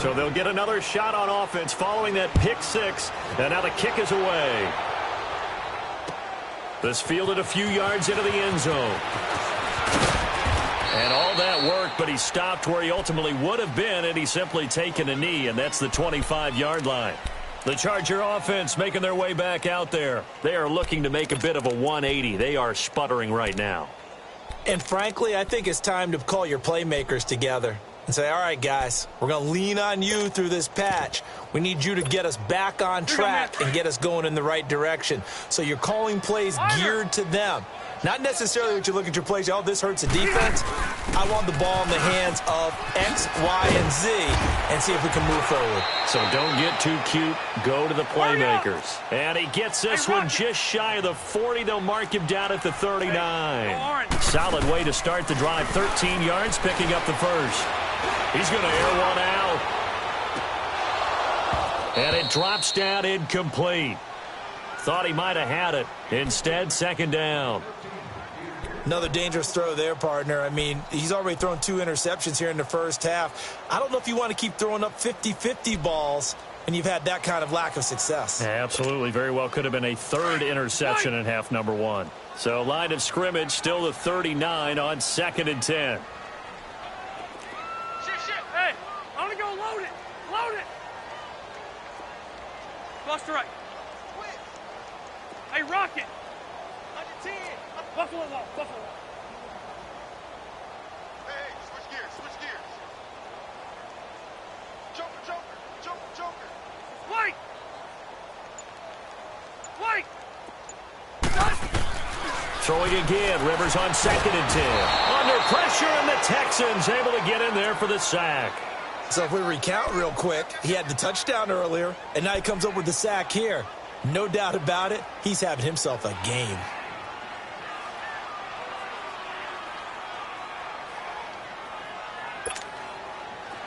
So they'll get another shot on offense following that pick six. And now the kick is away. This fielded a few yards into the end zone. And all that work, but he stopped where he ultimately would have been, and he's simply taken a knee, and that's the 25-yard line. The Charger offense making their way back out there. They are looking to make a bit of a 180. They are sputtering right now. And frankly, I think it's time to call your playmakers together and say, all right, guys, we're going to lean on you through this patch. We need you to get us back on track and get us going in the right direction. So you're calling plays geared to them. Not necessarily what you look at your plays, oh, this hurts the defense. I want the ball in the hands of X, Y, and Z and see if we can move forward. So don't get too cute. Go to the playmakers. And he gets this one just shy of the 40. They'll mark him down at the 39. Solid way to start the drive. 13 yards, picking up the first. He's going to air one out. And it drops down incomplete. Thought he might have had it. Instead, second down. Another dangerous throw there, partner. I mean, he's already thrown 2 interceptions here in the first half. I don't know if you want to keep throwing up 50-50 balls when you've had that kind of lack of success. Absolutely. Very well could have been a third interception in half number 1. So line of scrimmage still the 39 on 2nd and 10. Hey, I'm going to go load it. Load it. Bust right. Hey, Rocket. Buffalo ball, Buffalo. Hey, switch gears, switch gears. Joker, Joker, Joker, Joker. White. White. Throwing again, Rivers on 2nd and 10. Under pressure, and the Texans able to get in there for the sack. So if we recount real quick, he had the touchdown earlier, and now he comes up with the sack here. No doubt about it, he's having himself a game.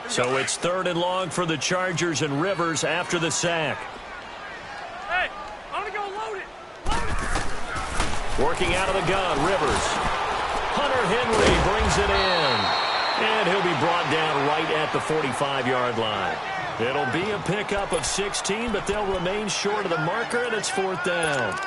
So it's 3rd and long for the Chargers, and Rivers after the sack. Hey, I'm going to go load it. Load it. Working out of the gun, Rivers. Hunter Henry brings it in. And he'll be brought down right at the 45-yard line. It'll be a pickup of 16, but they'll remain short of the marker, and it's 4th down.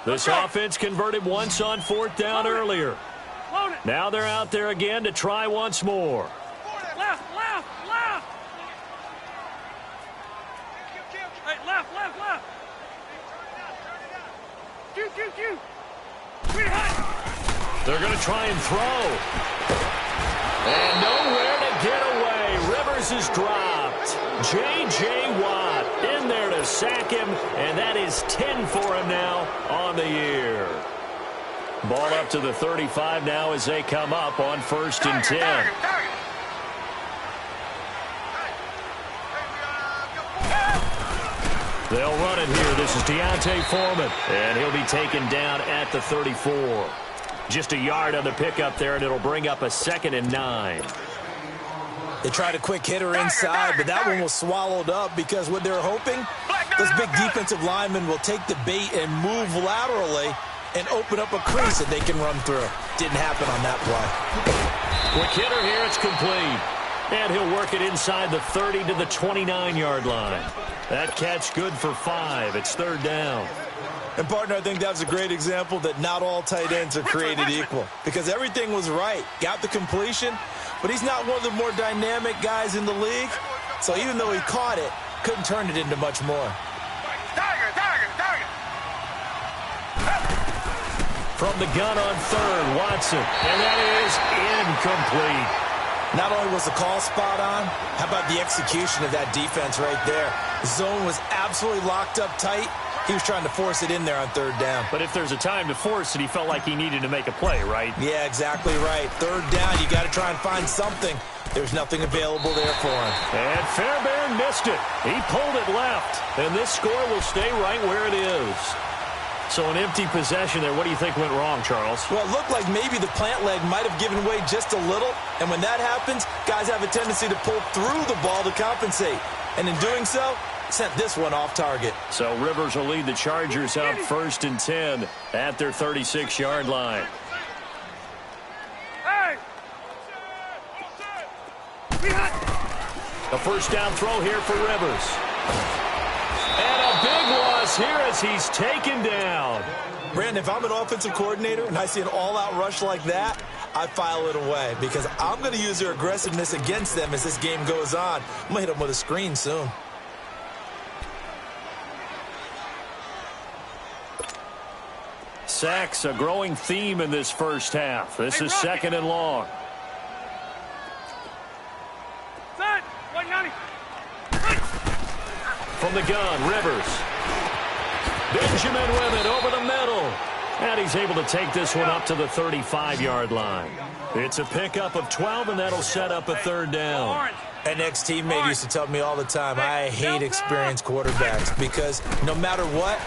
This offense converted once on 4th down earlier. Now they're out there again to try once more. Left, left, left. Hey, left, left, left. Q. They're going to try and throw. And nowhere to get away. Rivers is dropped. J.J. Watt in there to sack him, and that is 10 for him now on the year. Ball up to the 35 now as they come up on 1st and 10. They'll run it here. This is Deontay Foreman, and he'll be taken down at the 34. Just a yard on the pickup there, and it'll bring up a 2nd and 9. They tried a quick hitter inside, but that one was swallowed up because what they're hoping, this big defensive lineman will take the bait and move laterally and open up a crease that they can run through. Didn't happen on that play. Quick hitter here, it's complete. And he'll work it inside the 30 to the 29-yard line. That catch good for 5. It's 3rd down. And, partner, I think that's a great example that not all tight ends are created equal because everything was right. Got the completion, but he's not one of the more dynamic guys in the league. So even though he caught it, couldn't turn it into much more. From the gun on 3rd, Watson. And that is incomplete. Not only was the call spot on, how about the execution of that defense right there? The zone was absolutely locked up tight. He was trying to force it in there on 3rd down. But if there's a time to force it, he felt like he needed to make a play, right? Yeah, exactly right. 3rd down, you got to try and find something. There's nothing available there for him. And Fairbairn missed it. He pulled it left. And this score will stay right where it is. So an empty possession there. What do you think went wrong, Charles? Well, it looked like maybe the plant leg might have given way just a little. And when that happens, guys have a tendency to pull through the ball to compensate. And in doing so, Sent this one off target. So Rivers will lead the Chargers up 1st and 10 at their 36-yard line. Hey! A first down throw here for Rivers. And a big loss here as he's taken down. Brandon, if I'm an offensive coordinator and I see an all-out rush like that, I file it away because I'm going to use their aggressiveness against them as this game goes on. I'm going to hit them with a screen soon. Sacks, a growing theme in this first half. This is 2nd and long. Set! 190! From the gun, Rivers. Benjamin with it over the middle. And he's able to take this one up to the 35-yard line. It's a pickup of 12, and that'll set up a 3rd down. An ex-teammate used to tell me all the time, I hate experienced quarterbacks because no matter what,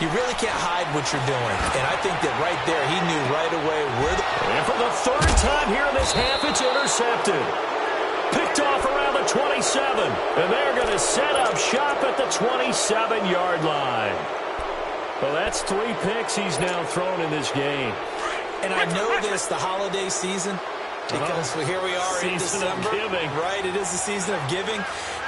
you really can't hide what you're doing. And I think that right there, he knew right away where the... And for the 3rd time here in this half, it's intercepted. Picked off around the 27. And they're going to set up shop at the 27-yard line. Well, that's 3 picks he's now thrown in this game. And I know this, the holiday season, because here we are in December. Giving. Right, it is the season of giving.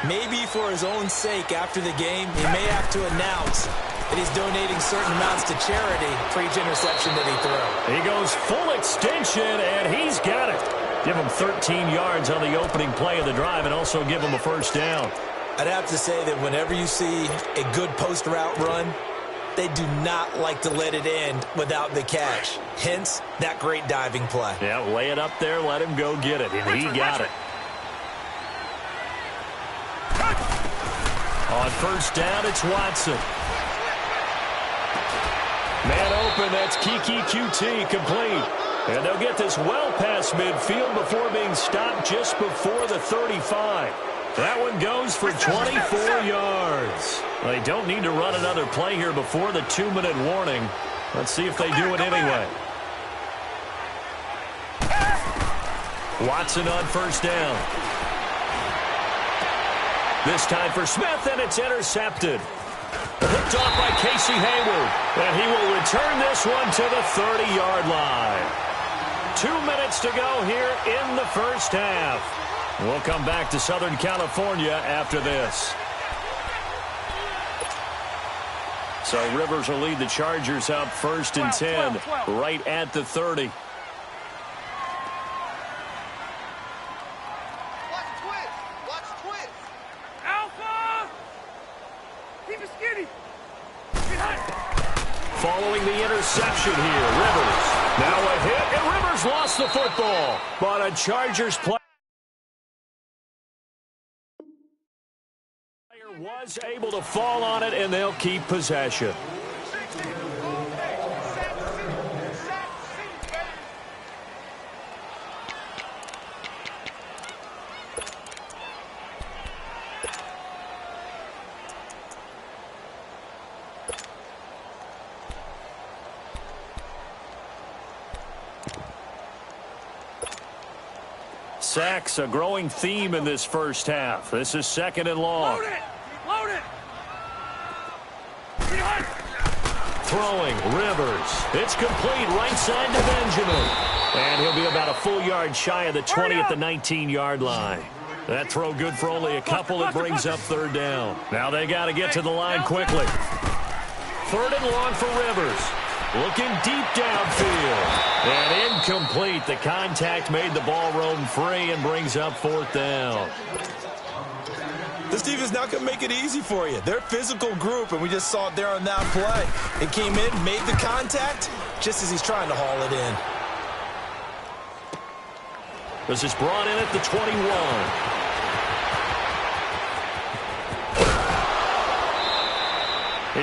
Maybe for his own sake after the game, he may have to announce that he's donating certain amounts to charity for each interception that he threw. He goes full extension, and he's got it. Give him 13 yards on the opening play of the drive and also give him a first down. I'd have to say that whenever you see a good post route run, they do not like to let it end without the catch. Hence, that great diving play. Yeah, lay it up there, let him go get it, and he got it. On first down, it's Watson. Man open, that's Kiki QT, complete. And they'll get this well past midfield before being stopped just before the 35. That one goes for 24 yards. They don't need to run another play here before the 2-minute warning. Let's see if they do it anyway. Watson on first down. This time for Smith, and it's intercepted. Picked off by Casey Hayward. And he will return this one to the 30-yard line. 2 minutes to go here in the first half. We'll come back to Southern California after this. So Rivers will lead the Chargers up 1st and 10, right at the 30. Watch twist. Alpha! Keep it skinny. Following the interception here, Rivers. Now a hit, and Rivers lost the football. But a Chargers player was able to fall on it, and they'll keep possession. Sacks, a growing theme in this first half. This is 2nd and long. Load it! Load it! Throwing, Rivers. It's complete right side to Benjamin. And he'll be about a full yard shy of the 20 at the 19-yard line. That throw good for only a couple. It brings up 3rd down. Now they got to get to the line quickly. 3rd and long for Rivers. Looking deep downfield. And incomplete. The contact made the ball roam free and brings up 4th down. This defense not going to make it easy for you. They're a physical group, and we just saw it there on that play. It came in, made the contact, just as he's trying to haul it in. This is brought in at the 21.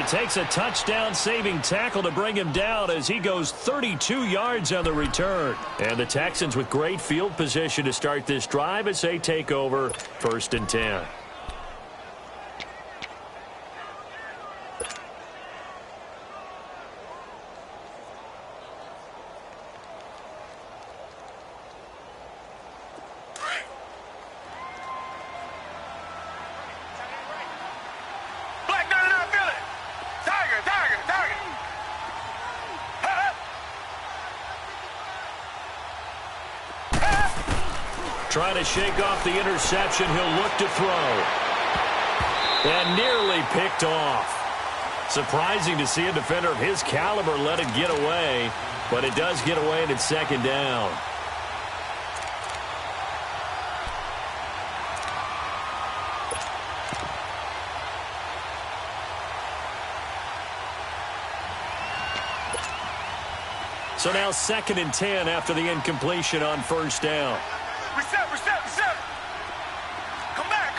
It takes a touchdown-saving tackle to bring him down as he goes 32 yards on the return. And the Texans with great field position to start this drive as they take over 1st and 10. Trying to shake off the interception. He'll look to throw. And nearly picked off. Surprising to see a defender of his caliber let it get away, but it does get away and it's second down. So now 2nd and 10 after the incompletion on first down. Reset. Come back.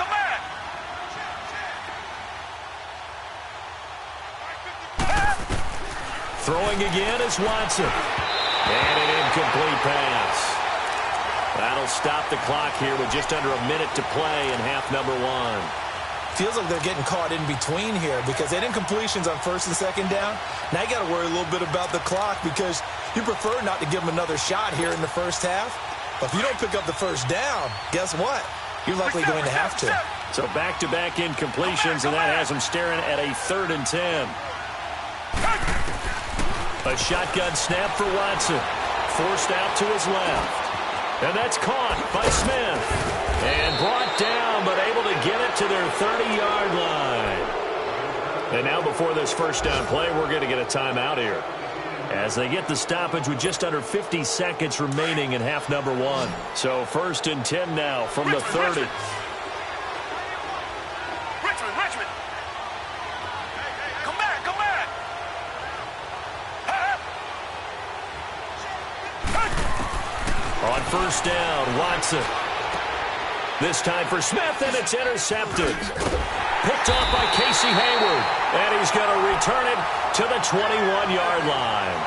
Throwing again is Watson. And an incomplete pass. That'll stop the clock here with just under a minute to play in half number 1. Feels like they're getting caught in between here because they had incompletions on 1st and 2nd down. Now you got to worry a little bit about the clock because you prefer not to give them another shot here in the first half. But if you don't pick up the first down, guess what? You're likely going to have to. So back-to-back incompletions, and that has them staring at a 3rd and 10. A shotgun snap for Watson. Forced out to his left. And that's caught by Smith. And brought down, but able to get it to their 30-yard line. And now before this first down play, we're going to get a timeout here. As they get the stoppage with just under 50 seconds remaining in half number 1. So 1st and 10 now from the 30. Richmond. Come back. On first down, Watson. This time for Smith, and it's intercepted. Picked off by Casey Hayward. And he's going to return it to the 21-yard line.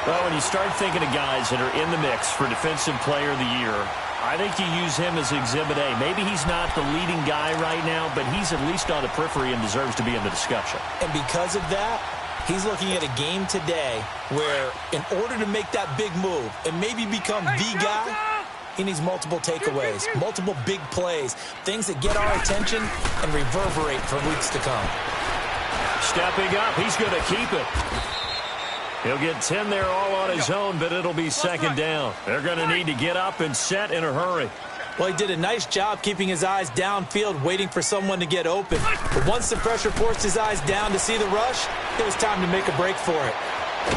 Well, when you start thinking of guys that are in the mix for Defensive Player of the Year, I think you use him as Exhibit A. Maybe he's not the leading guy right now, but he's at least on the periphery and deserves to be in the discussion. And because of that, he's looking at a game today where in order to make that big move and maybe become the guy, he needs multiple takeaways, multiple big plays, things that get our attention and reverberate for weeks to come. Stepping up, he's going to keep it. He'll get 10 there all on his own, but it'll be second down. They're going to need to get up and set in a hurry. Well, he did a nice job keeping his eyes downfield, waiting for someone to get open. But once the pressure forced his eyes down to see the rush, it was time to make a break for it.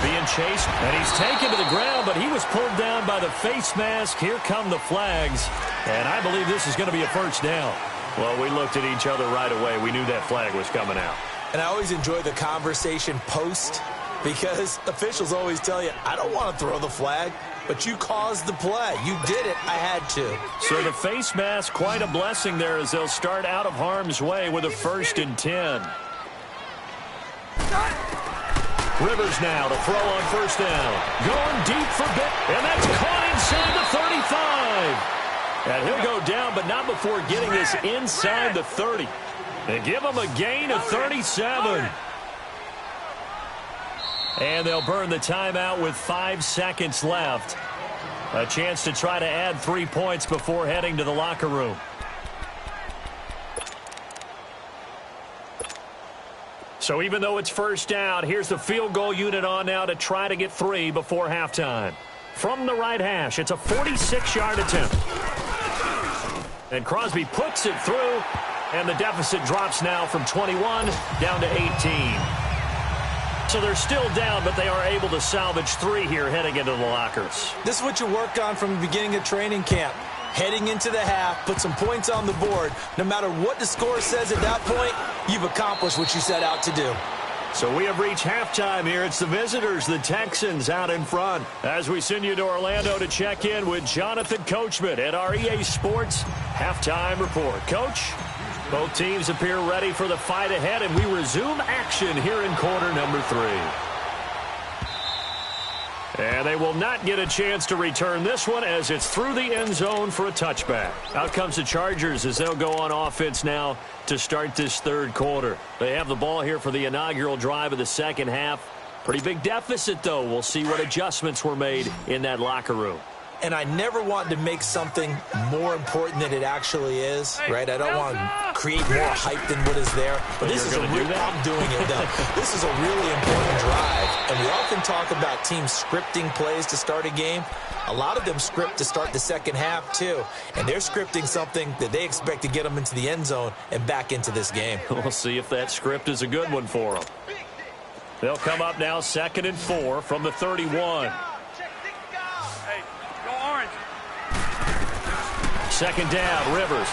Being chased, and he's taken to the ground, but he was pulled down by the face mask. Here come the flags, and I believe this is going to be a first down. Well, we looked at each other right away. We knew that flag was coming out. And I always enjoy the conversation post because officials always tell you, I don't want to throw the flag, but you caused the play. You did it. I had to. So the face mask, quite a blessing there as they'll start out of harm's way with a 1st and 10. Rivers now to throw on first down. Going deep for bit, and that's caught inside the 35. And he'll go down, but not before getting this inside the 30. They give him a gain of 37. And they'll burn the timeout with 5 seconds left. A chance to try to add 3 points before heading to the locker room. So even though it's first down, here's the field goal unit on now to try to get 3 before halftime. From the right hash, it's a 46-yard attempt. And Crosby puts it through, and the deficit drops now from 21 down to 18. So they're still down, but they are able to salvage 3 here heading into the lockers. This is what you work on from the beginning of training camp. Heading into the half, put some points on the board. No matter what the score says at that point, you've accomplished what you set out to do. So we have reached halftime here. It's the visitors, the Texans, out in front. As we send you to Orlando to check in with Jonathan Coachman at our EA Sports Halftime Report. Coach, both teams appear ready for the fight ahead, and we resume action here in quarter number 3. And they will not get a chance to return this one as it's through the end zone for a touchback. Out comes the Chargers as they'll go on offense now to start this third quarter. They have the ball here for the inaugural drive of the second half. Pretty big deficit, though. We'll see what adjustments were made in that locker room. And I never wanted to make something more important than it actually is, right? I don't want to create more hype than what is there. But this is I'm doing it, though. This is a really important drive. And we often talk about teams scripting plays to start a game. A lot of them script to start the second half, too. And they're scripting something that they expect to get them into the end zone and back into this game. We'll see if that script is a good one for them. They'll come up now 2nd and 4 from the 31. Hey, go orange. 2nd down, Rivers.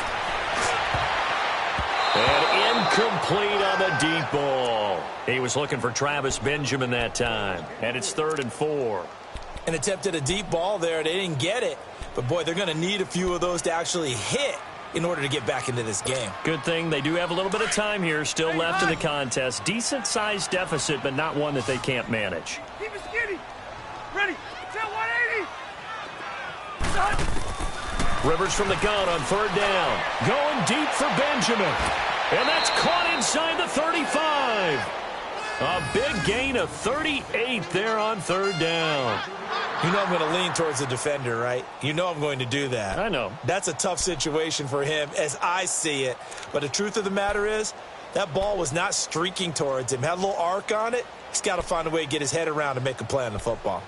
And incomplete on the deep ball. He was looking for Travis Benjamin that time. And it's 3rd and 4. And attempted a deep ball there. They didn't get it. But, boy, they're going to need a few of those to actually hit in order to get back into this game. Good thing they do have a little bit of time here still left in the contest. Decent-sized deficit, but not one that they can't manage. Keep it skinny. Ready. Set 180. Rivers from the gun on 3rd down. Going deep for Benjamin. And that's caught inside the 35. A big gain of 38 there on 3rd down. You know I'm going to lean towards the defender, right? You know I'm going to do that. I know. That's a tough situation for him as I see it. But the truth of the matter is, that ball was not streaking towards him. Had a little arc on it. He's got to find a way to get his head around and make a play on the football.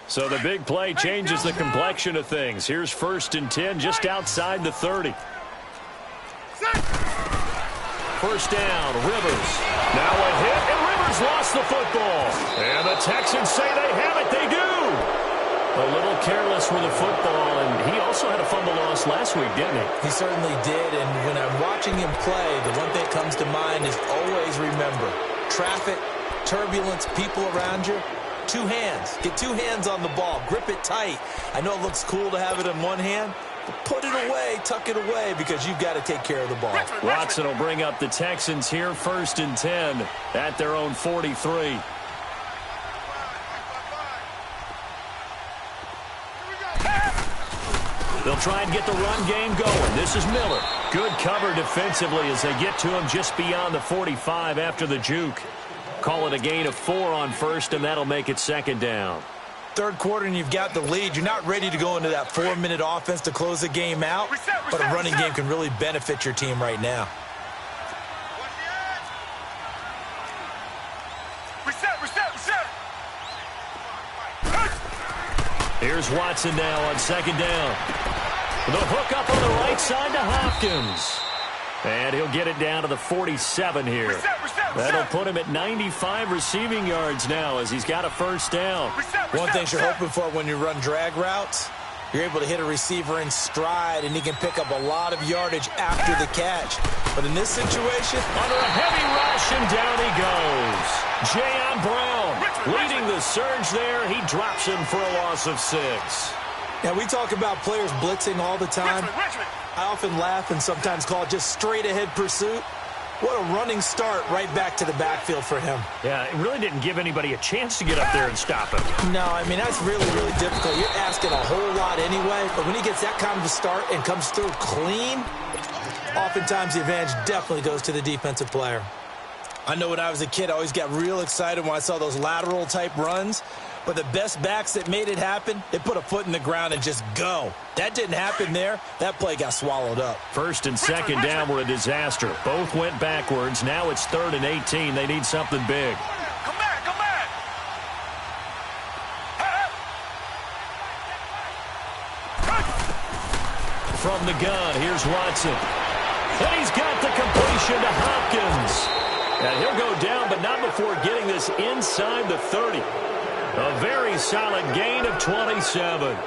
So the big play changes the complexion of things. Here's 1st and 10 just outside the 30. 1st down, Rivers. Now a hit, and Rivers lost the football. And the Texans say they have it. They do. A little careless with the football, and he also had a fumble loss last week, didn't he? He certainly did, and when I'm watching him play, the one thing that comes to mind is always remember, traffic, turbulence, people around you, 2 hands. Get 2 hands on the ball. Grip it tight. I know it looks cool to have it in one hand, but put it away, tuck it away, because you've got to take care of the ball. Watson will bring up the Texans here, 1st and 10 at their own 43. They'll try and get the run game going. This is Miller. Good cover defensively as they get to him just beyond the 45 after the juke. Call it a gain of 4 on 1st, and that'll make it 2nd down. 3rd quarter and you've got the lead. You're not ready to go into that 4-minute offense to close the game out, but a running game can really benefit your team right now. Reset. Here's Watson now on 2nd down. The hook up on the right side to Hopkins. And he'll get it down to the 47 here. That'll put him at 95 receiving yards now as he's got a 1st down. One thing you're hoping for when you run drag routes, you're able to hit a receiver in stride, and he can pick up a lot of yardage after the catch. But in this situation, under a heavy rush, and down he goes. Jayon Brown leading the surge there. He drops him for a loss of 6. Now, we talk about players blitzing all the time. I often laugh and sometimes call it just straight-ahead pursuit. What a running start right back to the backfield for him. Yeah, it really didn't give anybody a chance to get up there and stop him. No, I mean, that's really, really difficult. You're asking a whole lot anyway, but when he gets that kind of a start and comes through clean, oftentimes the advantage definitely goes to the defensive player. I know when I was a kid, I always got real excited when I saw those lateral-type runs. But the best backs that made it happen, they put a foot in the ground and just go. That didn't happen there. That play got swallowed up. 1st and 2nd down were a disaster. Both went backwards. Now it's 3rd and 18. They need something big. Come back. From the gun, here's Watson. And he's got the completion to Hopkins. And he'll go down, but not before getting this inside the 30. A very solid gain of 27.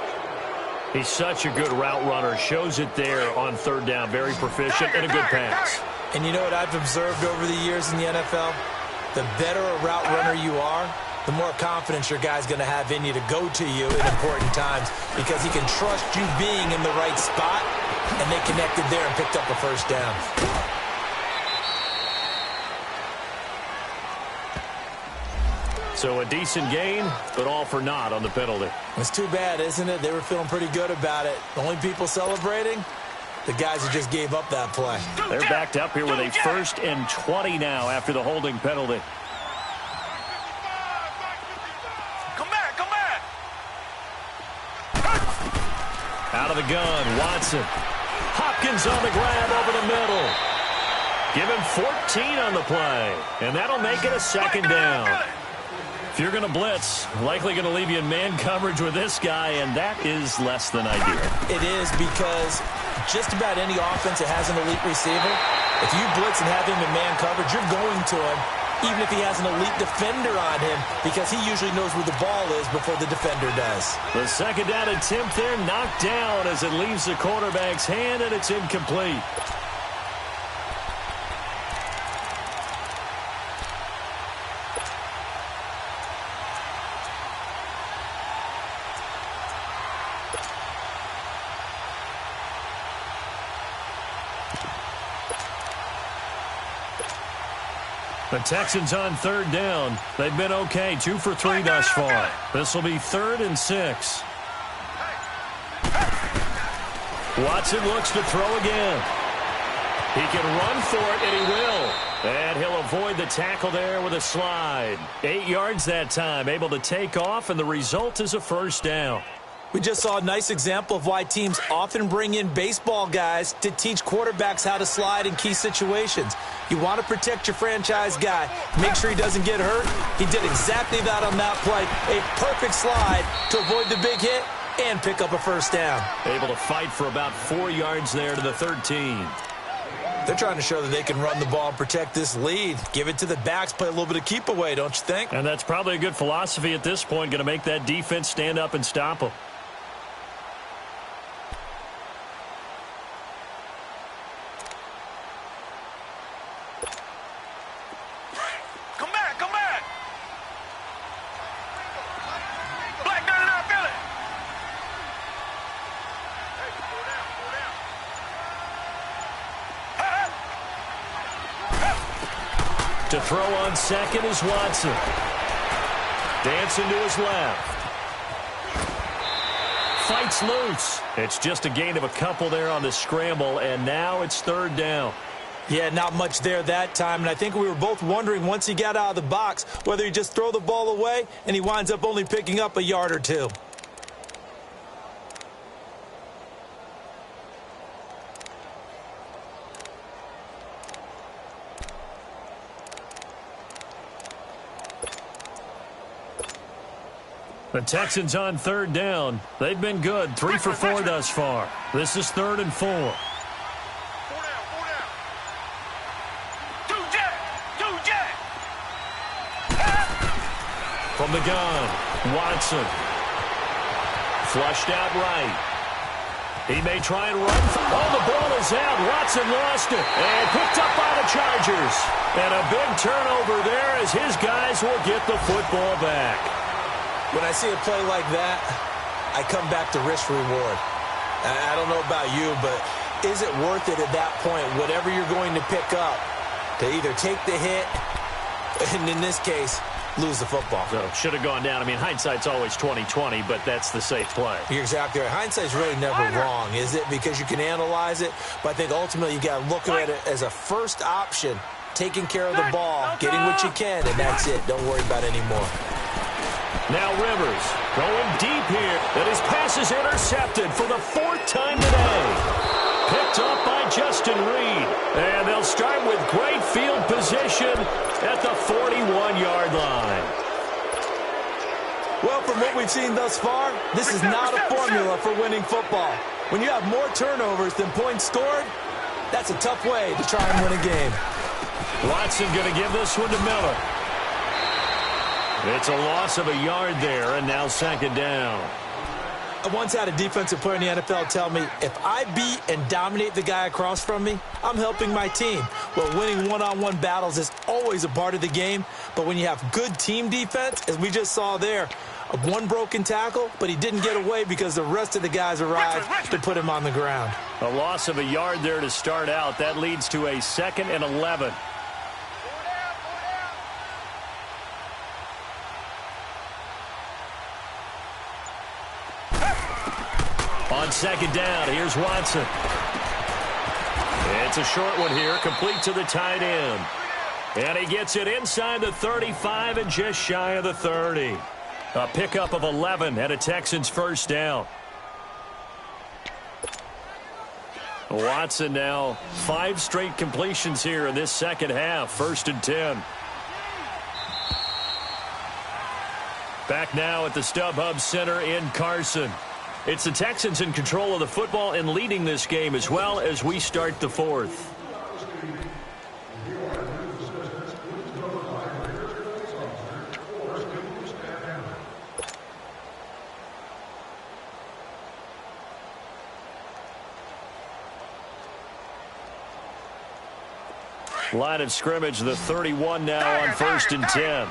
He's such a good route runner. Shows it there on 3rd down. Very proficient and a good pass. And you know what I've observed over the years in the NFL? The better a route runner you are, the more confidence your guy's going to have in you to go to you in important times because he can trust you being in the right spot, and they connected there and picked up a 1st down. So a decent gain, but all for naught on the penalty. It's too bad, isn't it? They were feeling pretty good about it. The only people celebrating, the guys who just gave up that play. They're backed up here with a 1st and 20 now after the holding penalty. Come back. the gun, Watson. Hopkins on the grab over the middle. Give him 14 on the play, and that'll make it a second down. If you're going to blitz, likely going to leave you in man coverage with this guy, and that is less than ideal. It is, because just about any offense that has an elite receiver, if you blitz and have him in man coverage, you're going to him, even if he has an elite defender on him, because he usually knows where the ball is before the defender does. The second down attempt there knocked down as it leaves the quarterback's hand, and it's incomplete. The Texans on third down. They've been okay, 2 for 3 thus far. This will be 3rd and 6. Watson looks to throw again. He can run for it, and he will. And he'll avoid the tackle there with a slide. 8 yards that time, able to take off, and the result is a first down. We just saw a nice example of why teams often bring in baseball guys to teach quarterbacks how to slide in key situations. You want to protect your franchise guy. Make sure he doesn't get hurt. He did exactly that on that play. A perfect slide to avoid the big hit and pick up a first down. Able to fight for about 4 yards there to the 13. They're trying to show that they can run the ball and protect this lead. Give it to the backs, play a little bit of keep away, don't you think? And that's probably a good philosophy at this point, going to make that defense stand up and stop them. To throw on second is Watson. Dancing to his left. Fights loose. It's just a gain of a couple there on the scramble, and now it's 3rd down. Yeah, not much there that time, and I think we were both wondering once he got out of the box whether he just throw the ball away and he winds up only picking up a yard or 2. The Texans on 3rd down. They've been good, 3 for 4 thus far. This is 3rd and 4. 4 down. 2 jet. 2 jet. From the gun, Watson. Flushed out right. He may try and run. Oh, the ball is out. Watson lost it. And picked up by the Chargers. And a big turnover there as his guys will get the football back. When I see a play like that, I come back to risk reward. I don't know about you, but is it worth it at that point, whatever you're going to pick up, to either take the hit, and in this case, lose the football? So should have gone down. I mean, hindsight's always 20/20, but that's the safe play. You're exactly right. Hindsight's really never wrong, is it? Because you can analyze it, but I think ultimately you got to look at it as a first option, taking care of the ball, getting what you can, and that's it. Don't worry about it anymore. Now Rivers going deep here, and his pass is intercepted for the 4th time today. Picked up by Justin Reed, and they'll start with great field position at the 41-yard line. Well, from what we've seen thus far, this is not a formula for winning football. When you have more turnovers than points scored, that's a tough way to try and win a game. Watson going to give this one to Miller. It's a loss of a yard there, and now 2nd down. I once had a defensive player in the NFL tell me, if I beat and dominate the guy across from me, I'm helping my team. Well, winning one-on-one battles is always a part of the game, but when you have good team defense, as we just saw there, one broken tackle, but he didn't get away because the rest of the guys arrived to put him on the ground. A loss of a yard there to start out. That leads to a 2nd and 11. On 2nd down, here's Watson. It's a short one here, complete to the tight end. And he gets it inside the 35 and just shy of the 30. A pickup of 11 and a Texans first down. Watson now 5 straight completions here in this second half. 1st and 10. Back now at the StubHub Center in Carson. It's the Texans in control of the football and leading this game as well as we start the 4th. Line of scrimmage, the 31 now on 1st and 10.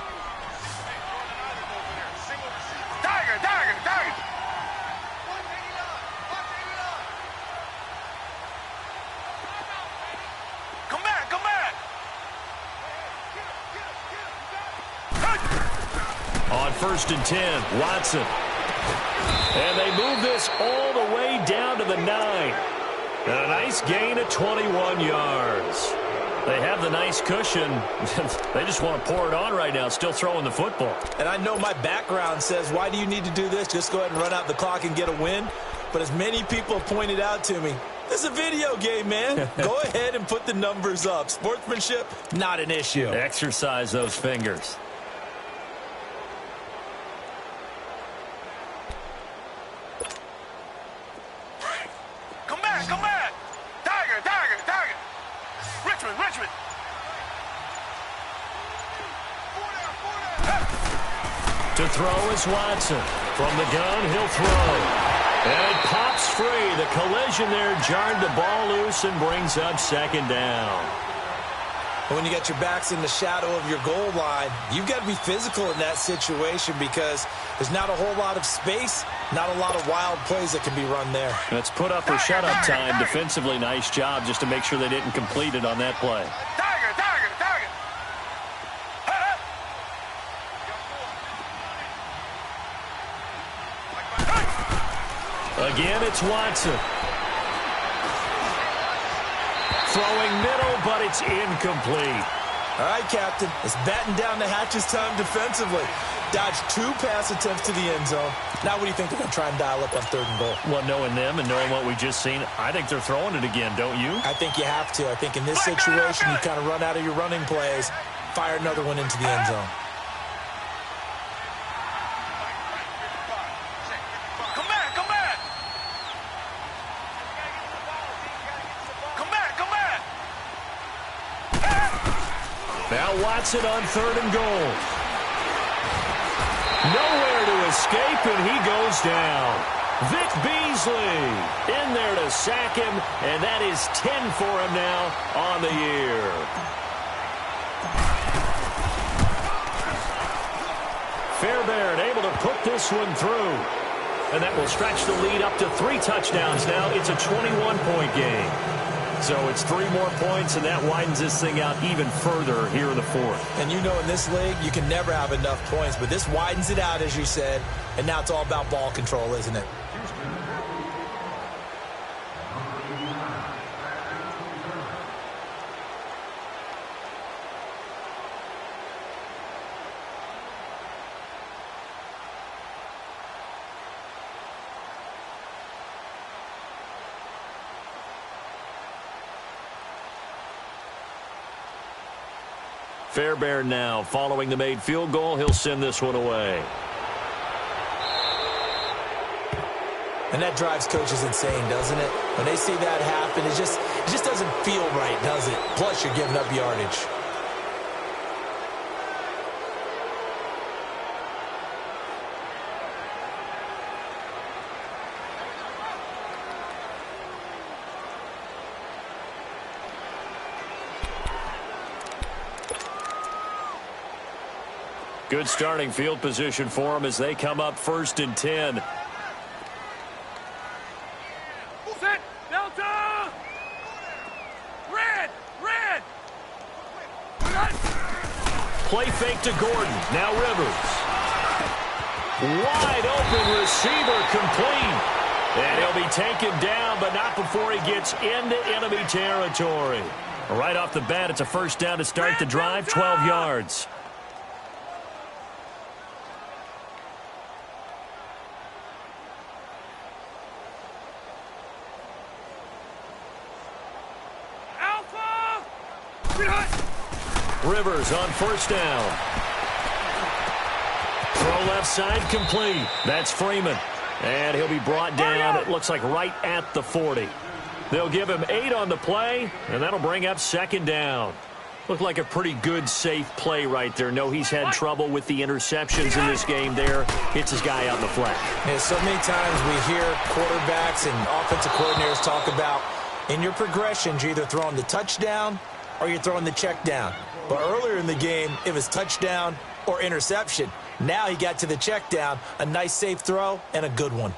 Come back. On 1st and 10, Watson. And they move this all the way down to the 9. And a nice gain of 21 yards. They have the nice cushion. They just want to pour it on right now, still throwing the football. And I know my background says, why do you need to do this? Just go ahead and run out the clock and get a win. But as many people have pointed out to me, this is a video game, man. Go ahead and put the numbers up. Sportsmanship, not an issue. Exercise those fingers. Come back. Tiger. Richmond. To throw is Watson. From the gun, he'll throw. And it pops free. The collision there jarred the ball loose and brings up 2nd down. When you got your backs in the shadow of your goal line, you've got to be physical in that situation because there's not a whole lot of space, not a lot of wild plays that can be run there. Let's put up or shut up time. Defensively, nice job just to make sure they didn't complete it on that play. Tiger. Again, it's Watson. Throwing middle, but it's incomplete. All right, Captain. It's batten down the hatches time defensively. Dodged 2 pass attempts to the end zone. Now what do you think they're going to try and dial up on 3rd and goal? Well, knowing them and knowing what we just seen, I think they're throwing it again, don't you? I think you have to. I think in this situation, you kind of run out of your running plays, fire another one into the end zone. Now Watson on 3rd and goal. Nowhere to escape, and he goes down. Vic Beasley in there to sack him, and that is 10 for him now on the year. Fairbairn able to put this one through. And that will stretch the lead up to 3 touchdowns now. It's a 21-point game. So it's 3 more points, and that widens this thing out even further here in the 4th. And you know in this league, you can never have enough points, but this widens it out, as you said, and now it's all about ball control, isn't it? Fairbairn now following the made field goal. He'll send this one away. And that drives coaches insane, doesn't it? When they see that happen, it just doesn't feel right, does it? Plus, you're giving up yardage. Good starting field position for them as they come up 1st and 10. Set, Delta! Red! Play fake to Gordon. Now Rivers. Wide open receiver complete. And he'll be taken down, but not before he gets into enemy territory. Right off the bat, it's a 1st down to start the drive, 12 yards. Rivers on first down. Throw left side complete. That's Freeman. And he'll be brought down, it looks like right at the 40. They'll give him 8 on the play, and that'll bring up second down. Looked like a pretty good, safe play right there. No, he's had trouble with the interceptions in this game there. Hits his guy out in the flat. Yeah, so many times we hear quarterbacks and offensive coordinators talk about in your progressions, you're either throwing the touchdown or you're throwing the check down. But earlier in the game, it was touchdown or interception. Now he got to the check down, a nice safe throw, and a good one.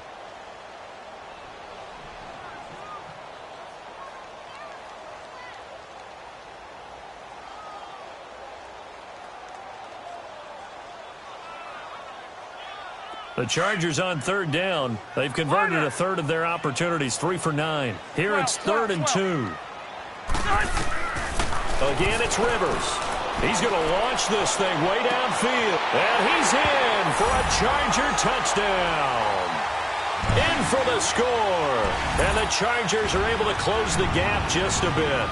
The Chargers on third down. They've converted a third of their opportunities, 3 for 9. Here it's 3rd and 2. Again, it's Rivers. He's going to launch this thing way downfield. And he's in for a Charger touchdown. In for the score. And the Chargers are able to close the gap just a bit.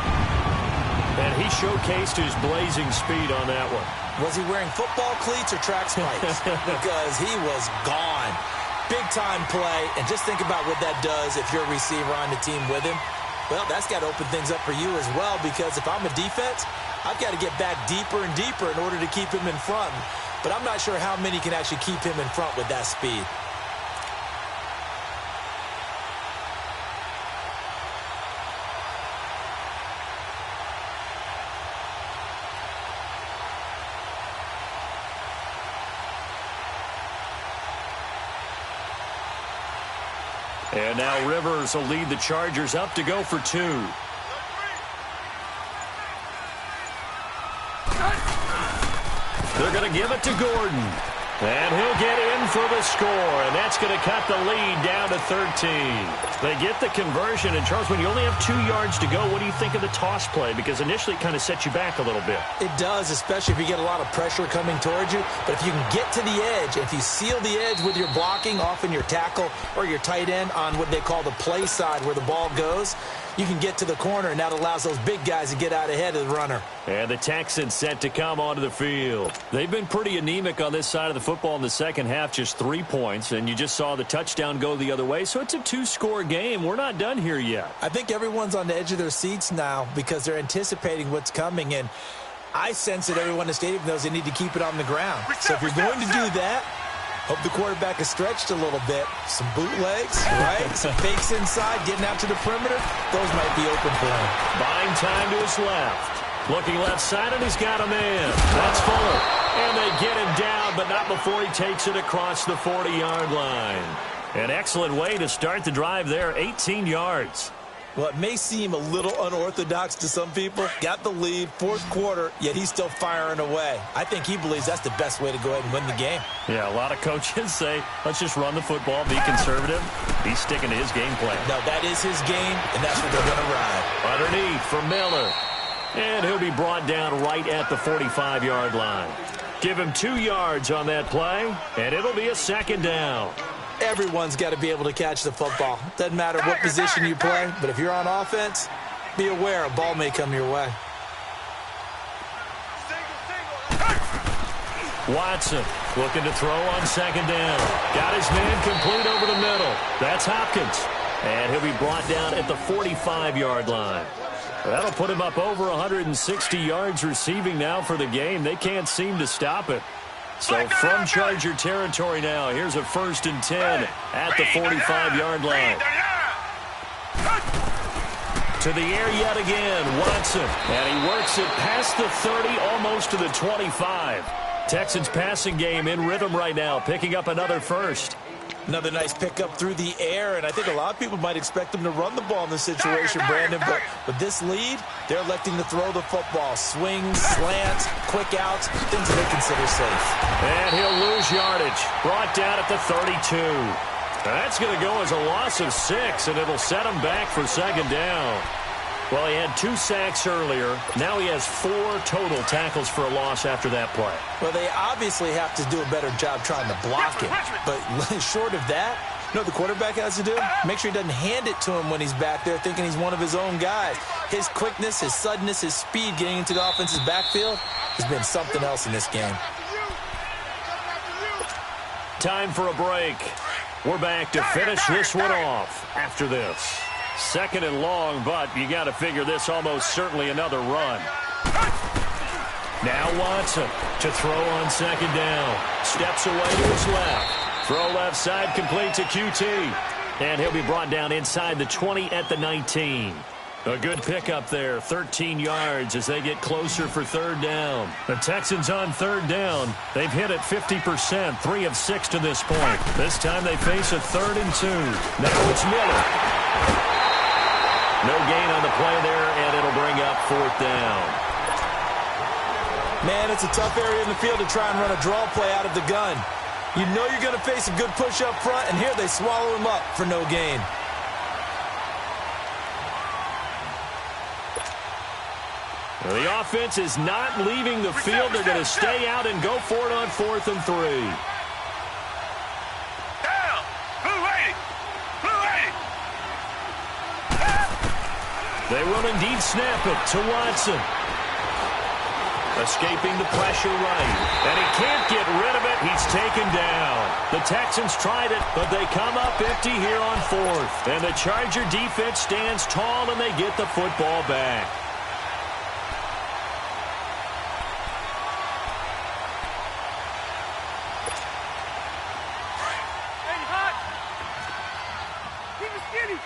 And he showcased his blazing speed on that one. Was he wearing football cleats or track spikes? Because he was gone. Big-time play. And just think about what that does if you're a receiver on the team with him. Well, that's got to open things up for you as well, because if I'm a defense, I've got to get back deeper and deeper in order to keep him in front. But I'm not sure how many can actually keep him in front with that speed. And now Rivers will lead the Chargers up to go for 2. They're going to give it to Gordon. And he'll get in for the score. And that's going to cut the lead down to 13. They get the conversion. And, Charles, when you only have 2 yards to go, what do you think of the toss play? Because initially it kind of sets you back a little bit. It does, especially if you get a lot of pressure coming towards you. But if you can get to the edge, if you seal the edge with your blocking, often your tackle or your tight end on what they call the play side where the ball goes, you can get to the corner, and that allows those big guys to get out ahead of the runner. And the Texans set to come onto the field. They've been pretty anemic on this side of the football in the second half, just 3 points, and you just saw the touchdown go the other way. So it's a 2-score game. We're not done here yet. I think everyone's on the edge of their seats now because they're anticipating what's coming, and I sense that everyone in the stadium knows they need to keep it on the ground. So if you're going to do that, hope the quarterback is stretched a little bit. Some bootlegs, right? Some fakes inside, getting out to the perimeter. Those might be open for him. Buying time to his left. Looking left side, and he's got a man. That's Fuller. And they get him down, but not before he takes it across the 40-yard line. An excellent way to start the drive there, 18 yards. Well, it may seem a little unorthodox to some people. Got the lead, 4th quarter, yet he's still firing away. I think he believes that's the best way to go ahead and win the game. Yeah, a lot of coaches say, let's just run the football, be conservative. He's sticking to his game plan. No, that is his game, and that's what they're going to ride. Underneath for Miller. And he'll be brought down right at the 45-yard line. Give him 2 yards on that play, and it'll be a second down. Everyone's got to be able to catch the football. Doesn't matter what position you play, but if you're on offense, be aware a ball may come your way. Watson looking to throw on second down. Got his man complete over the middle. That's Hopkins. And he'll be brought down at the 45-yard line. That'll put him up over 160 yards receiving now for the game. They can't seem to stop it. So from Charger territory now, here's a 1st and 10 at the 45-yard line. To the air yet again, Watson. And he works it past the 30, almost to the 25. Texans passing game in rhythm right now, picking up another first. Another nice pickup through the air, and I think a lot of people might expect them to run the ball in this situation, Brandon, but with this lead, they're electing to throw the football. Swings, slants, quick outs, things that they consider safe. And he'll lose yardage. Brought down at the 32. That's going to go as a loss of 6, and it'll set him back for second down. Well, he had 2 sacks earlier. Now he has 4 total tackles for a loss after that play. Well, they obviously have to do a better job trying to block it. But short of that, You know what the quarterback has to do? Make sure he doesn't hand it to him when he's back there thinking he's one of his own guys. His quickness, his suddenness, his speed getting into the offense's backfield has been something else in this game. Time for a break. We're back to finish this one off after this. 2nd and long, but you got to figure this almost certainly another run. Now Watson to throw on 2nd down. Steps away to his left. Throw left side complete to QT. And he'll be brought down inside the 20 at the 19. A good pickup there, 13 yards as they get closer for 3rd down. The Texans on 3rd down. They've hit it 50%, 3 of 6 to this point. This time they face a 3rd and 2. Now it's Miller. No gain on the play there, and it'll bring up 4th down. Man, it's a tough area in the field to try and run a draw play out of the gun. You know you're going to face a good push up front, and here they swallow him up for no gain. Well, the offense is not leaving the field. They're going to stay out and go for it on 4th and 3. Down. Blue 80. Blue 80. They will indeed snap it to Watson. Escaping the pressure right. And he can't get rid of it. He's taken down. The Texans tried it, but they come up empty here on 4th. And the Charger defense stands tall, and they get the football back. Hey, hot. Keep it skinny.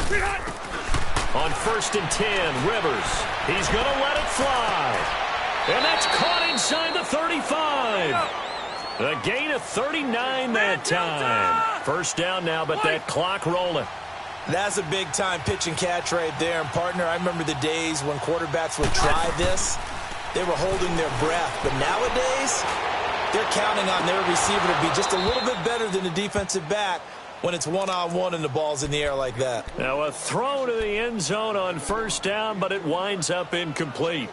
Be hot. On 1st and 10, Rivers. He's going to let it fly. And that's caught inside the 35. A gain of 39 that time. 1st down now, but that clock rolling. That's a big-time pitch and catch right there. And, partner, I remember the days when quarterbacks would try this. They were holding their breath. But nowadays, they're counting on their receiver to be just a little bit better than the defensive back when it's one-on-one and the ball's in the air like that. Now a throw to the end zone on 1st down, but it winds up incomplete.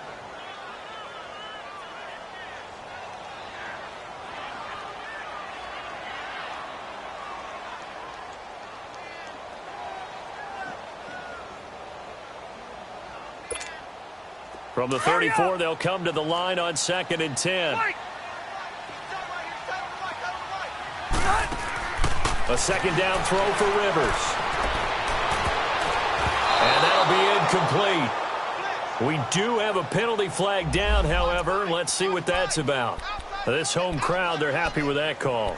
From the 34, they'll come to the line on 2nd and 10. A 2nd down throw for Rivers. And that'll be incomplete. We do have a penalty flag down, however. Let's see what that's about. This home crowd, they're happy with that call.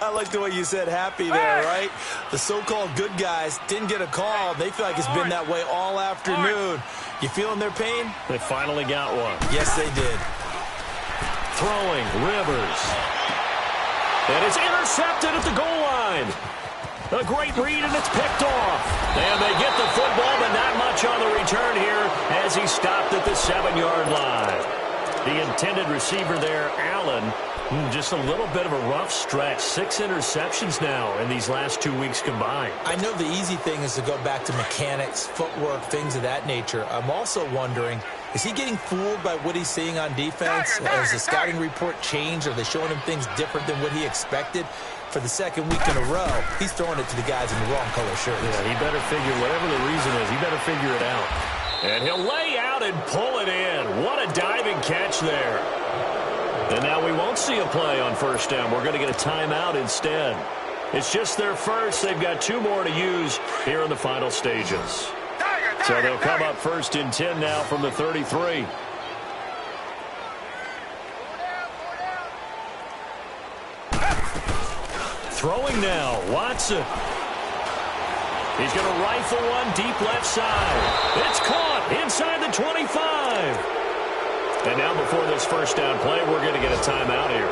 I like the way you said happy there, right? The so-called good guys didn't get a call. They feel like it's been that way all afternoon. You feeling their pain? They finally got one. Yes, they did. Throwing, Rivers. And it's intercepted at the goal line. A great read, and it's picked off. And they get the football, but not much on the return here as he stopped at the 7-yard line. The intended receiver there, Allen, just a little bit of a rough stretch. 6 interceptions now in these last 2 weeks combined. I know the easy thing is to go back to mechanics, footwork, things of that nature. I'm also wondering, is he getting fooled by what he's seeing on defense? Has the scouting report changed? Are they showing him things different than what he expected? For the 2nd week in a row, he's throwing it to the guys in the wrong color shirts. Yeah, he better figure, whatever the reason is, he better figure it out. And he'll lay out and pull it in. What a diving catch there. And now we won't see a play on 1st down. We're going to get a timeout instead. It's just their first. They've got 2 more to use here in the final stages. So they'll come up 1st and 10 now from the 33. Throwing now, Watson. He's going to rifle one deep left side. It's caught inside the 25. And now before this 1st down play, we're going to get a timeout here.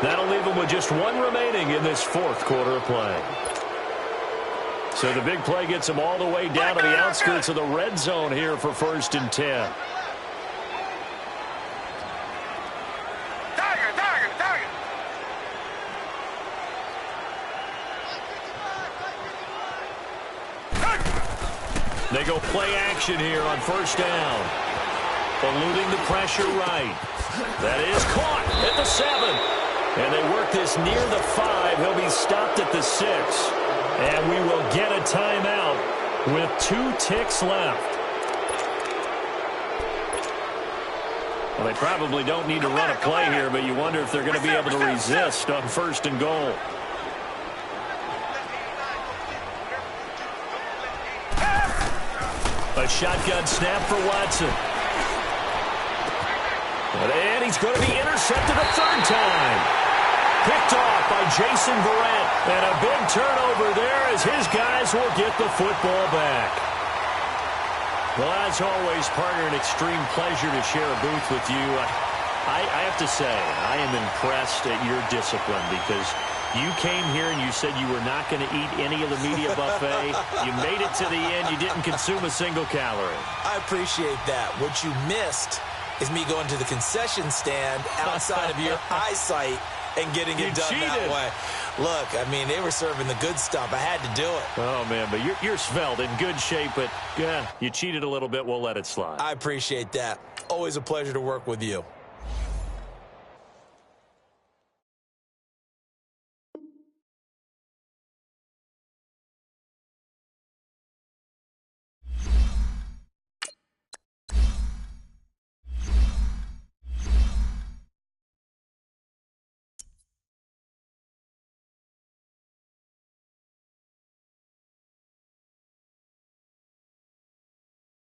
That'll leave them with just 1 remaining in this 4th quarter of play. So the big play gets them all the way down to the outskirts of the red zone here for 1st and 10. They go play action here on 1st down. Eluding the pressure right. That is caught at the 7. And they work this near the 5. He'll be stopped at the 6. And we will get a timeout with 2 ticks left. Well, they probably don't need to run a play here, but you wonder if they're going to be able to resist on 1st and goal. A shotgun snap for Watson. And he's going to be intercepted a 3rd time. Picked off by Jason Verrett. And a big turnover there as his guys will get the football back. Well, as always, partner, an extreme pleasure to share a booth with you. I have to say, I am impressed at your discipline because you came here and you said you were not going to eat any of the media buffet. You made it to the end. You didn't consume a single calorie. I appreciate that. What you missed is me going to the concession stand outside of your eyesight and getting it done that way. Look, I mean, they were serving the good stuff. I had to do it. Oh, man, but you're svelte, in good shape, but you cheated a little bit. We'll let it slide. I appreciate that. Always a pleasure to work with you.